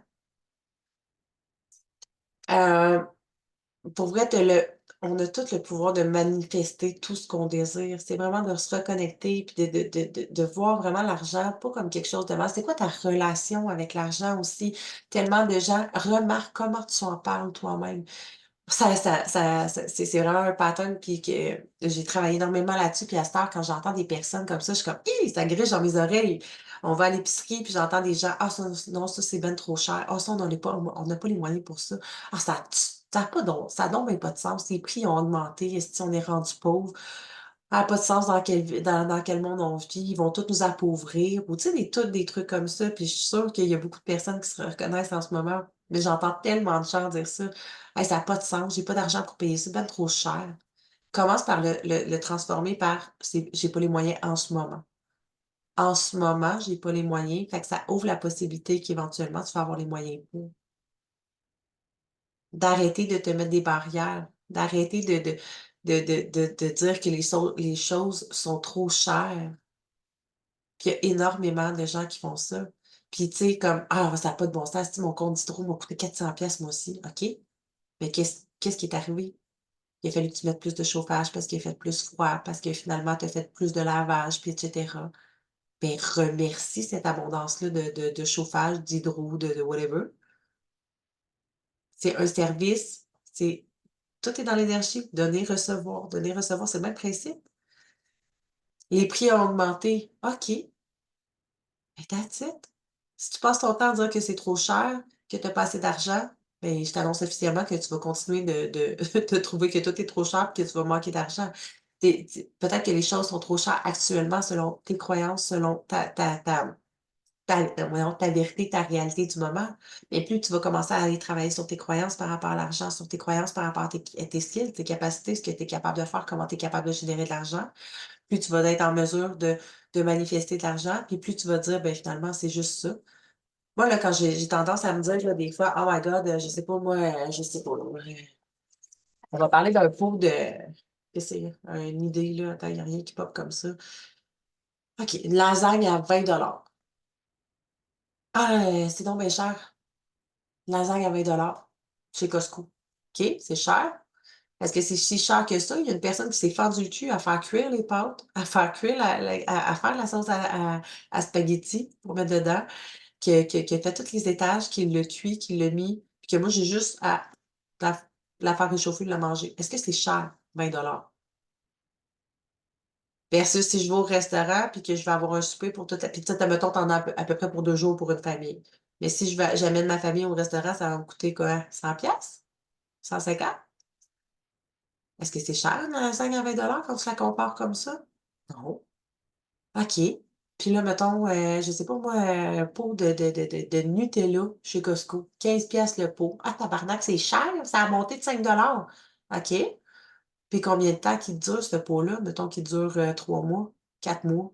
Heu, pour vrai, on a tout le pouvoir de manifester tout ce qu'on désire. C'est vraiment de se reconnecter puis de voir vraiment l'argent pas comme quelque chose de mal. C'est quoi ta relation avec l'argent aussi? Tellement de gens remarque comment tu en parles toi-même. C'est vraiment un pattern puis que j'ai travaillé énormément là-dessus, puis à cette heure, quand j'entends des personnes comme ça, je suis comme: «Hi!» Ça griche dans mes oreilles. On va à l'épicerie, puis j'entends des gens: «Ah ça, non, ça, c'est ben trop cher. Ah ça, on n'a pas les moyens pour ça. Ah ça a pas ça a donc ben pas de sens. Les prix ont augmenté. Esti, on est rendu pauvre. Ça a pas de sens dans quel monde on vit. Ils vont tous nous appauvrir» ou tu sais, des trucs comme ça, puis je suis sûre qu'il y a beaucoup de personnes qui se reconnaissent en ce moment, mais j'entends tellement de gens dire ça. Hey, ça a pas de sens, j'ai pas d'argent pour payer ça, c'est ben trop cher. Commence par le transformer par: «C'est j'ai pas les moyens en ce moment. En ce moment, j'ai pas les moyens», fait que ça ouvre la possibilité qu'éventuellement tu vas avoir les moyens pour. D'arrêter de te mettre des barrières, d'arrêter de dire que les choses sont trop chères, qu'il y a énormément de gens qui font ça. Puis, tu sais, comme: «Ah, ça a pas de bon sens, si mon compte d'hydro m'a coûté 400 moi aussi». OK, mais qu'est-ce qui est arrivé? Il a fallu que tu mettes plus de chauffage parce qu'il a fait plus froid, parce que finalement tu as fait plus de lavage, puis et cetera. Ben, remercie cette abondance-là de chauffage, d'hydro, de whatever. C'est un service, c'est tout est dans l'énergie. Donner, recevoir, c'est le même principe. Les prix ont augmenté. OK, ben that's it. Si tu passes ton temps à dire que c'est trop cher, que tu as pas assez d'argent, ben, je t'annonce officiellement que tu vas continuer de de trouver que tout est trop cher et que tu vas manquer d'argent. Tu peut-être que les choses sont trop chères actuellement selon tes croyances, selon voyons, ta vérité, ta réalité du moment. Mais plus tu vas commencer à aller travailler sur tes croyances par rapport à l'argent, sur tes croyances par rapport à tes skills, tes capacités, ce que tu es capable de faire, comment tu es capable de générer de l'argent, plus tu vas être en mesure de manifester de l'argent, puis plus tu vas dire: «Ben, finalement, c'est juste ça». Moi, là, quand j'ai tendance à me dire, là, des fois: «Oh my God, je sais pas moi, je sais pas, là, on va parler d'un pot de» qu'est-ce que c'est? Une idée, là, attends, il y a rien qui pop comme ça. OK, une lasagne à 20 $. Ah, c'est donc bien cher. Une lasagne à 20 $ chez Costco. OK, c'est cher. Est-ce que c'est si cher que ça? Il y a une personne qui s'est fendu le cul à faire cuire les pâtes, à faire cuire à faire la sauce à spaghetti pour mettre dedans, qui a fait tous les étages, qui l'a cuit, qui l'a mis, puis que moi j'ai juste à la la faire réchauffer, de la manger. Est-ce que c'est cher, 20 $? Versus si je vais au restaurant puis que je vais avoir un souper pour toute la puis tu sais, admettons, tu en as à peu près pour 2 jours pour une famille. Mais si j'amène ma famille au restaurant, ça va me coûter quoi? 100 $? 150? Est-ce que c'est cher une lasagne à 20 $ quand tu la compares comme ça? Non. OK. Puis là, mettons, je sais pas moi, un pot de Nutella chez Costco, 15 $ le pot. Ah tabarnak, c'est cher, ça a monté de 5 $. OK. Puis combien de temps qu'il dure ce pot-là? Mettons qu'il dure, 3 mois, 4 mois,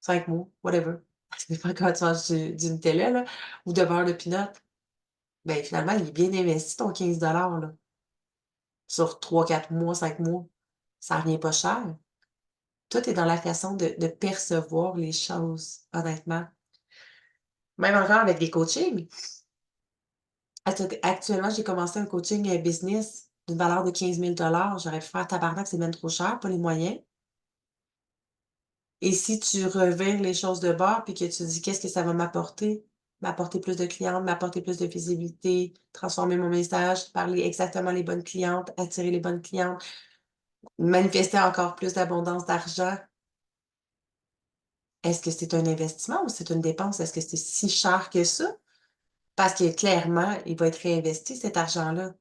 5 mois, whatever. Ça dépend comment tu manges du Nutella là, ou de beurre de pinot. Ben, finalement, il est bien investi ton 15 $ là, sur 3, 4 mois, 5 mois. Ça revient pas cher. Tout est dans la façon de percevoir les choses, honnêtement. Même encore avec des coachings. Actuellement, j'ai commencé un coaching, business d'une valeur de 15 000 $. J'aurais pu faire: «Tabarnak, c'est même trop cher, pas les moyens». Et si tu revires les choses de bord puis que tu dis: «Qu'est-ce que ça va m'apporter?» M'apporter plus de clientes, m'apporter plus de visibilité, transformer mon message, parler exactement les bonnes clientes, attirer les bonnes clientes, manifester encore plus d'abondance d'argent. Est-ce que c'est un investissement ou c'est une dépense? Est-ce que c'est si cher que ça? Parce que clairement, il va être réinvesti cet argent-là.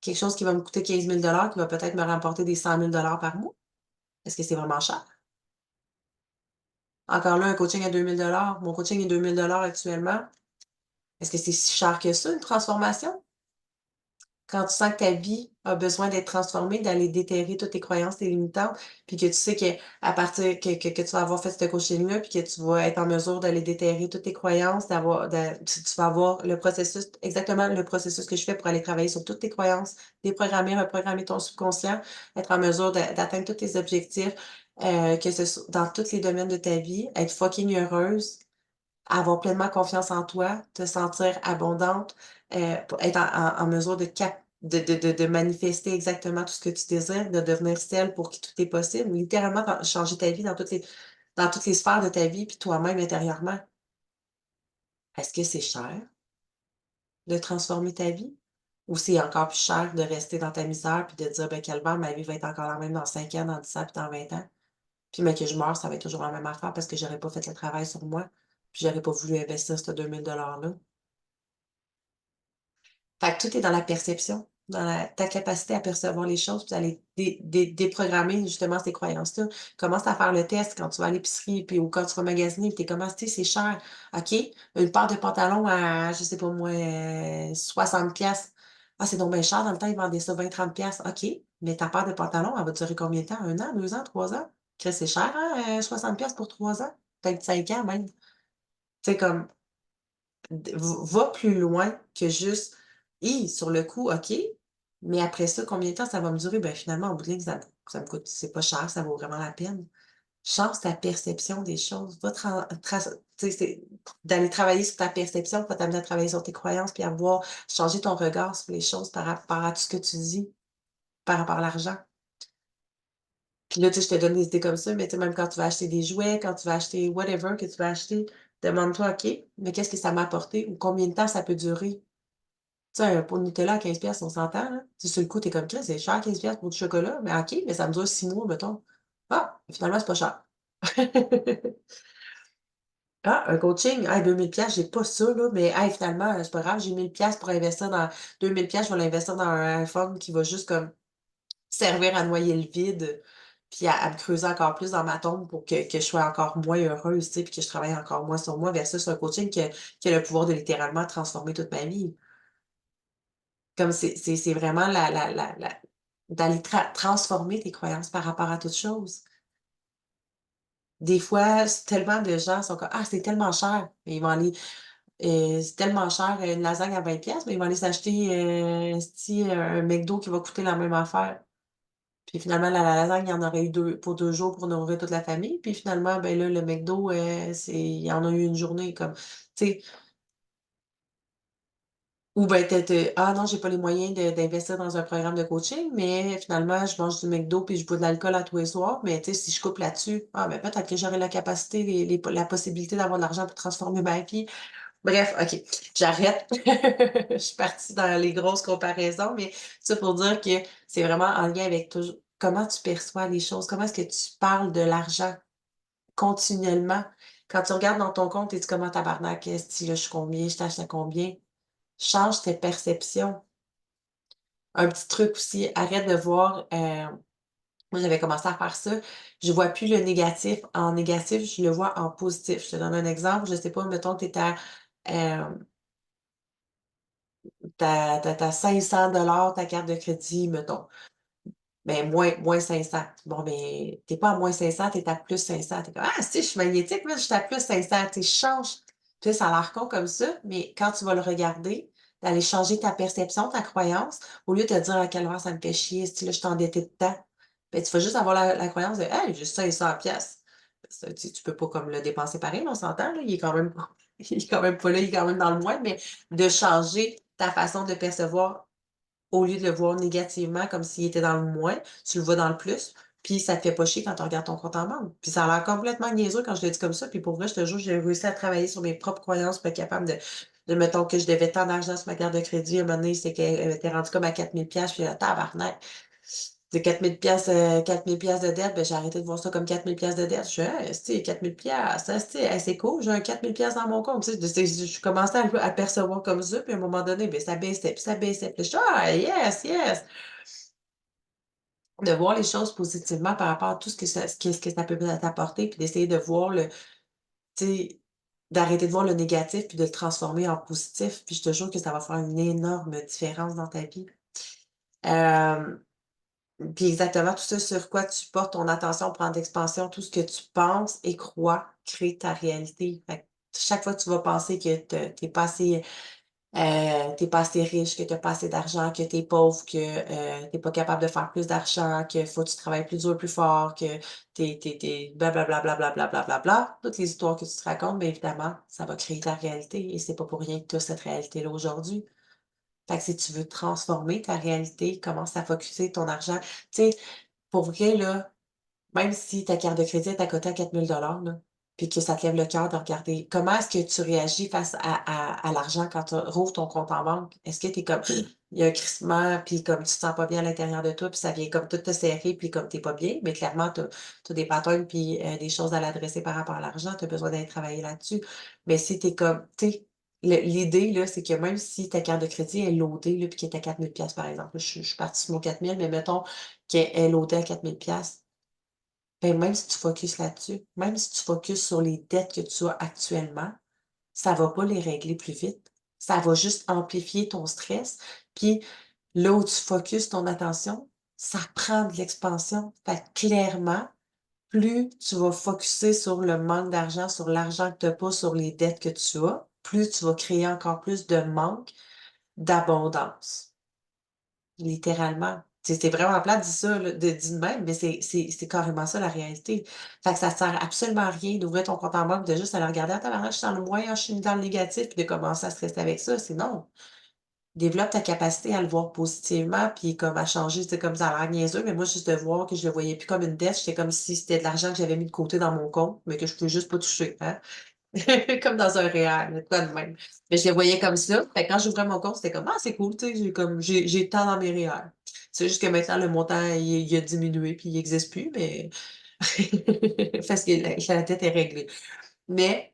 Quelque chose qui va me coûter 15 000 $ qui va peut-être me rapporter des 100 000 $ par mois. Est-ce que c'est vraiment cher? Encore là, un coaching à 2 000 $. Mon coaching est 2 000 $ actuellement. Est-ce que c'est si cher que ça, une transformation? Quand tu sens que ta vie a besoin d'être transformée, d'aller déterrer toutes tes croyances, tes limitantes, puis que tu sais qu'à partir que tu vas avoir fait ce coaching-là, puis que tu vas être en mesure d'aller déterrer toutes tes croyances, tu vas avoir le processus, exactement le processus que je fais pour aller travailler sur toutes tes croyances, déprogrammer, reprogrammer ton subconscient, être en mesure d'atteindre tous tes objectifs, que ce soit dans tous les domaines de ta vie, être fucking heureuse, avoir pleinement confiance en toi, te sentir abondante, pour être en mesure de manifester exactement tout ce que tu désires, de devenir celle pour qui tout est possible, littéralement changer ta vie dans toutes les sphères de ta vie, puis toi-même intérieurement. Est-ce que c'est cher de transformer ta vie? Ou c'est encore plus cher de rester dans ta misère puis de dire: «Ben, calvaire, ma vie va être encore la même dans 5 ans, dans 10 ans, puis dans 20 ans. Puis mais que je meurs, ça va être toujours la même affaire parce que j'aurais pas fait le travail sur moi, puis j'aurais pas voulu investir ce 2 000 $ là». Fait que tout est dans la perception, dans ta capacité à percevoir les choses, puis d'aller déprogrammer justement ces croyances-là. Commence à faire le test quand tu vas à l'épicerie, puis ou quand tu vas magasiner, puis tu es comme: «Ah, tu sais, c'est cher». OK, une paire de pantalons à, je sais pas moi, 60 $. Ah, c'est donc bien cher, dans le temps, ils vendaient ça 20, 30 $. OK, mais ta paire de pantalons, elle va durer combien de temps? 1 an, 2 ans, 3 ans? Christ, c'est cher, hein, 60 $ pour 3 ans? Peut-être 5 ans même. Tu sais, comme va plus loin que juste: «Hi, sur le coup, OK, mais après ça, combien de temps ça va me durer?» Ben, finalement, en bout de ligne, ça me coûte c'est pas cher, ça vaut vraiment la peine. change ta perception des choses. Va tran tras tu sais, c'est d'aller travailler sur ta perception va t'amener à travailler sur tes croyances, puis à voir changer ton regard sur les choses par rapport à tout ce que tu dis, par rapport à l'argent. Puis là, tu sais, je te donne des idées comme ça, mais tu sais, même quand tu vas acheter des jouets, quand tu vas acheter whatever que tu vas acheter, demande-toi: «OK, mais qu'est-ce que ça m'a apporté ou combien de temps ça peut durer?» Tu sais, un pot de Nutella à 15 on s'entend, là? Tu sais, sur le coup, tu es comme: «Crime, c'est cher 15 pour du chocolat», mais OK, mais ça me dure 6 mois, mettons. Ah, finalement, c'est pas cher. Ah, un coaching, hey, 2 000 j'ai pas ça, là, mais hey, finalement, c'est pas grave, j'ai 1 000 pour investir dans 2 000 je vais l'investir dans un iPhone qui va juste comme servir à noyer le vide, puis à me creuser encore plus dans ma tombe pour que je sois encore moins heureuse, tu sais, puis que je travaille encore moins sur moi versus un coaching qui a le pouvoir de littéralement transformer toute ma vie. Comme c'est vraiment la d'aller transformer tes croyances par rapport à toute chose. Des fois, tellement de gens sont comme: «Ah, c'est tellement cher», mais ils vont aller, c'est tellement cher, une lasagne à 20 mais ils vont aller s'acheter, esti, un McDo qui va coûter la même affaire. Puis finalement, la lasagne, il y en aurait eu 2 pour 2 jours pour nourrir toute la famille. Puis finalement, ben là, le McDo, il y en a eu une journée comme tu sais? Ou ben tu «Ah non, j'ai pas les moyens d'investir dans un programme de coaching, mais finalement, je mange du McDo puis je bois de l'alcool à tous les soirs, mais tu sais, si je coupe là-dessus, ah ben peut-être que j'aurais la capacité, la possibilité d'avoir de l'argent pour transformer ma vie». Bref, OK, j'arrête. Je suis partie dans les grosses comparaisons, mais ça pour dire que c'est vraiment en lien avec toujours comment tu perçois les choses, comment est-ce que tu parles de l'argent continuellement. Quand tu regardes dans ton compte, tu dis: «Comment tabarnak, esti, là, je suis combien? Je t'achète à combien?» Change tes perceptions. Un petit truc aussi, arrête de voir, moi j'avais commencé à faire ça, je vois plus le négatif en négatif, je le vois en positif. Je te donne un exemple, je sais pas, mettons, tu es à, hem, tu as 500 ta carte de crédit, mettons. Ben, moins 500. Bon, ben, tu es pas à -500, tu es à +500. Tu es comme: «Ah, si, je suis magnétique, man, je suis à +500». Tu sais, change. Tu sais, ça a l'air con comme ça, mais quand tu vas le regarder, d'aller changer ta perception, ta croyance, au lieu de te dire: «Ah, calvaire, ça me fait chier, esti, là, je suis endettée de tant». Ben, tu vas juste avoir la croyance de: «Hey, j'ai 500 ça, tu peux pas comme le dépenser pareil, on s'entend, là, il est quand même pas il est quand même pas là, il est quand même dans le moins, mais de changer ta façon de percevoir au lieu de le voir négativement comme s'il était dans le moins, tu le vois dans le plus, puis ça te fait pas chier quand tu regardes ton compte en banque. Puis ça a l'air complètement niaiseux quand je le dis comme ça, puis pour vrai, je te jure, j'ai réussi à travailler sur mes propres croyances pour être capable de mettons que je devais tant d'argent sur ma carte de crédit, à un moment donné, c'est qu'elle était rendue comme à 4 000 puis là, tabarnak! De 4 000 de dette, ben, j'ai arrêté de voir ça comme 4 000 de dette. Je fais: «Hey, esti, 4 000 esti, hey, c'est cool, j'ai un 4 000 dans mon compte», tu sais? Je commençais à le percevoir comme ça, puis à un moment donné, ben, ça baissait, puis ça baissait, puis là, je suis: «Ah yes, yes!» De voir les choses positivement par rapport à tout ce que ça peut t'apporter, puis d'essayer de voir tu sais, d'arrêter de voir le négatif, puis de le transformer en positif, puis je te jure que ça va faire une énorme différence dans ta vie. Hem Puis exactement, tout ça sur quoi tu portes ton attention prend d'expansion, tout ce que tu penses et crois crée ta réalité. Fait que chaque fois que tu vas penser que tu pas assez, tu pas assez riche, que tu pas assez d'argent, que tu es pauvre, que, tu pas capable de faire plus d'argent, que faut que tu travailles plus dur, plus fort, que tu es bla toutes les histoires que tu te racontes, bien évidemment, ça va créer ta réalité et c'est pas pour rien que tu as cette réalité-là aujourd'hui. Fait que si tu veux transformer ta réalité, commence à focusser ton argent. Tu sais, pour vrai, là, même si ta carte de crédit est à côté à 4 000 là, puis que ça te lève le cœur de regarder, comment est-ce que tu réagis face à l'argent quand tu rouvres ton compte en banque? Est-ce que tu es comme il y a un crissement, puis comme tu te sens pas bien à l'intérieur de toi, puis ça vient comme tout te serrer, puis comme tu es pas bien, mais clairement, tu as des patterns puis des choses à l'adresser par rapport à l'argent, tu as besoin d'aller travailler là-dessus. Mais si tu es comme tu sais, l'idée, là, c'est que même si ta carte de crédit est loadée, là, puis qu'elle est à 4 000 par exemple, je suis partie sur mon 4 000, mais mettons qu'elle est loadée à 4 000 ben, même si tu focuses là-dessus, même si tu focuses sur les dettes que tu as actuellement, ça va pas les régler plus vite. Ça va juste amplifier ton stress. Puis là où tu focuses ton attention, ça prend de l'expansion. Fait que clairement, plus tu vas focuser sur le manque d'argent, sur l'argent que tu as pas, sur les dettes que tu as, plus tu vas créer encore plus de manque d'abondance, littéralement. C'est vraiment plate dit ça, là, de dit de même, mais c'est carrément ça la réalité. Fait que ça sert absolument à rien d'ouvrir ton compte en banque, de juste aller regarder: «Ah tabarnak, je suis dans le moins, ah, je suis dans le négatif», puis de commencer à stresser avec ça, c'est non. Développe ta capacité à le voir positivement, puis comme à changer, tu sais, comme ça a l'air niaiseux, mais moi, juste de voir que je le voyais plus comme une dette, j'étais comme si c'était de l'argent que j'avais mis de côté dans mon compte, mais que je pouvais juste pas toucher, hein. Comme dans un REER, là, de quoi de même. Mais je le voyais comme ça. Fait que quand j'ouvrais mon compte, c'était comme: «Ah, c'est cool», tu sais, j'ai tant dans mes REER. C'est juste que maintenant le montant, il a diminué puis il existe plus, mais parce que la dette est réglée. Mais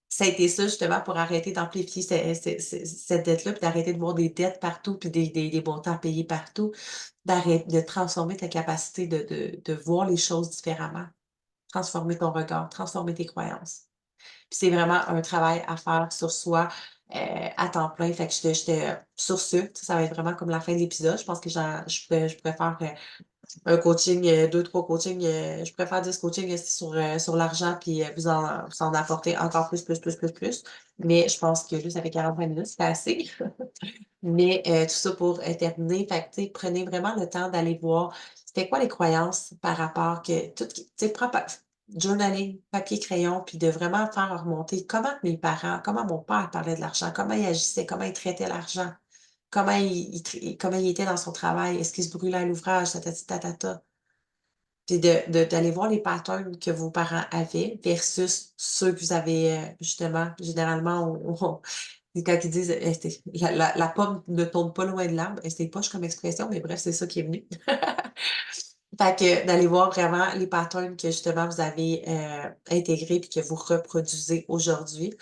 ça a été ça justement pour arrêter d'amplifier cette dette-là, puis d'arrêter de voir des dettes partout, puis des montants à payer partout, de transformer ta capacité de voir les choses différemment, transformer ton regard, transformer tes croyances. Puis c'est vraiment un travail à faire sur soi, à temps plein. Fait que sur ce, ça va être vraiment comme la fin de l'épisode. Je pense que je pourrais faire, un coaching, 2-3 coachings, je pourrais faire 10 coachings aussi sur l'argent puis, vous en apporter encore plus, plus, plus, plus, plus. Mais je pense que là, ça fait 45 minutes, c'est assez. Mais, tout ça pour, terminer, fait que, tu sais, prenez vraiment le temps d'aller voir c'était quoi les croyances par rapport que tout qui tu sais, prends pa journaling, papier, crayon, puis de vraiment faire remonter comment mon père parlait de l'argent, comment il agissait, comment il traitait l'argent, comment il était dans son travail, est-ce qu'il se brûlait à l'ouvrage, tatati tatata. Puis d'aller voir les patterns que vos parents avaient versus ceux que vous avez, justement, généralement, et quand ils disent, c'est la pomme ne tombe pas loin de l'arbre, c'est poche comme expression, mais bref, c'est ça qui est venu. Fait que d'aller voir vraiment les patterns que justement vous avez, intégrés puis que vous reproduisez aujourd'hui,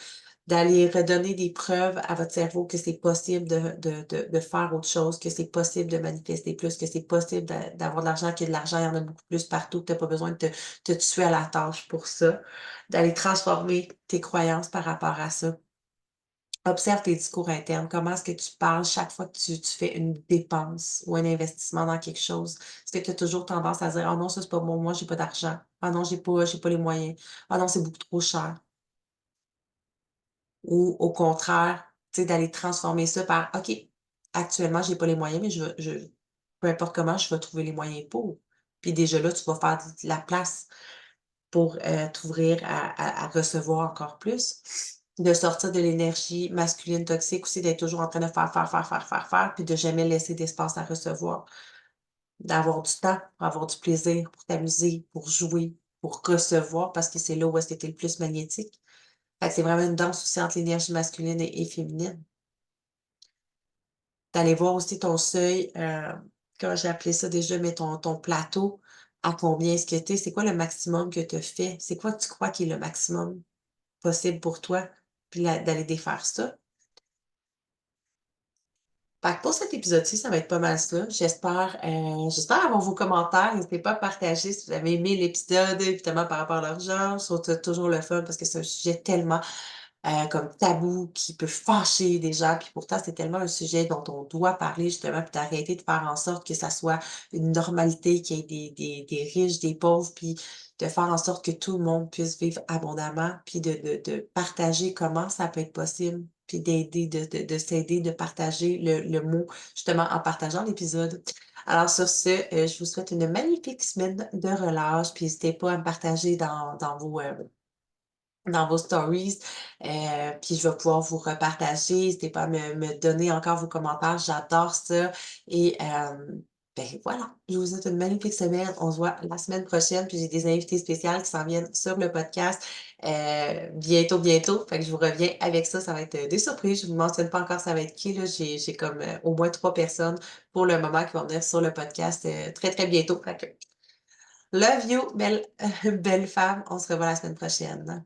d'aller redonner des preuves à votre cerveau que c'est possible de faire autre chose, que c'est possible de manifester plus, que c'est possible d'avoir de l'argent, que de l'argent, il y en a beaucoup plus partout, que tu as pas besoin de te tuer à la tâche pour ça. D'aller transformer tes croyances par rapport à ça. Observe tes discours internes. Comment est-ce que tu parles chaque fois que tu fais une dépense ou un investissement dans quelque chose? Est-ce que tu as toujours tendance à dire: «Ah non, ça c'est pas bon, moi j'ai pas d'argent. Ah non, j'ai pas les moyens. Ah non, c'est beaucoup trop cher». Ou au contraire, tu sais, d'aller transformer ça par: «OK, actuellement j'ai pas les moyens, mais je peu importe comment, je vais trouver les moyens pour». Puis déjà là, tu vas faire de la place pour, t'ouvrir à recevoir encore plus. De sortir de l'énergie masculine toxique aussi, d'être toujours en train de faire, faire, faire, faire, faire, faire, puis de jamais laisser d'espace à recevoir. D'avoir du temps pour avoir du plaisir, pour t'amuser, pour jouer, pour recevoir, parce que c'est là où est-ce que tu es le plus magnétique. Fait que c'est vraiment une danse aussi entre l'énergie masculine et féminine. D'aller voir aussi ton seuil, comment j'ai appelé ça déjà, mais ton plateau, à combien est-ce que tu es? C'est quoi le maximum que tu as fait? C'est quoi que tu crois qui est le maximum possible pour toi? Puis d'aller défaire ça. Fait que pour cet épisode-ci, ça va être pas mal ça. J'espère avoir vos commentaires. N'hésitez pas à partager si vous avez aimé l'épisode, évidemment par rapport à l'argent. Je trouve ça toujours le fun parce que c'est un sujet tellement comme tabou qui peut fâcher des gens. Puis pourtant, c'est tellement un sujet dont on doit parler justement, puis d'arrêter de faire en sorte que ça soit une normalité, qu'il y ait des riches, des pauvres, puis de faire en sorte que tout le monde puisse vivre abondamment, puis de partager comment ça peut être possible, puis d'aider, de s'aider, de partager le mot justement en partageant l'épisode. Alors sur ce, je vous souhaite une magnifique semaine de relâche, puis n'hésitez pas à me partager dans vos stories, puis je vais pouvoir vous repartager. N'hésitez pas à me donner encore vos commentaires, j'adore ça et ben, voilà, je vous souhaite une magnifique semaine. On se voit la semaine prochaine, puis j'ai des invités spéciales qui s'en viennent sur le podcast, bientôt, bientôt. Fait que je vous reviens avec ça, ça va être, des surprises. Je vous mentionne pas encore ça va être qui là. J'ai comme, au moins 3 personnes pour le moment qui vont venir sur le podcast, très, très bientôt. Fait que love you, belle belle femme. On se revoit la semaine prochaine.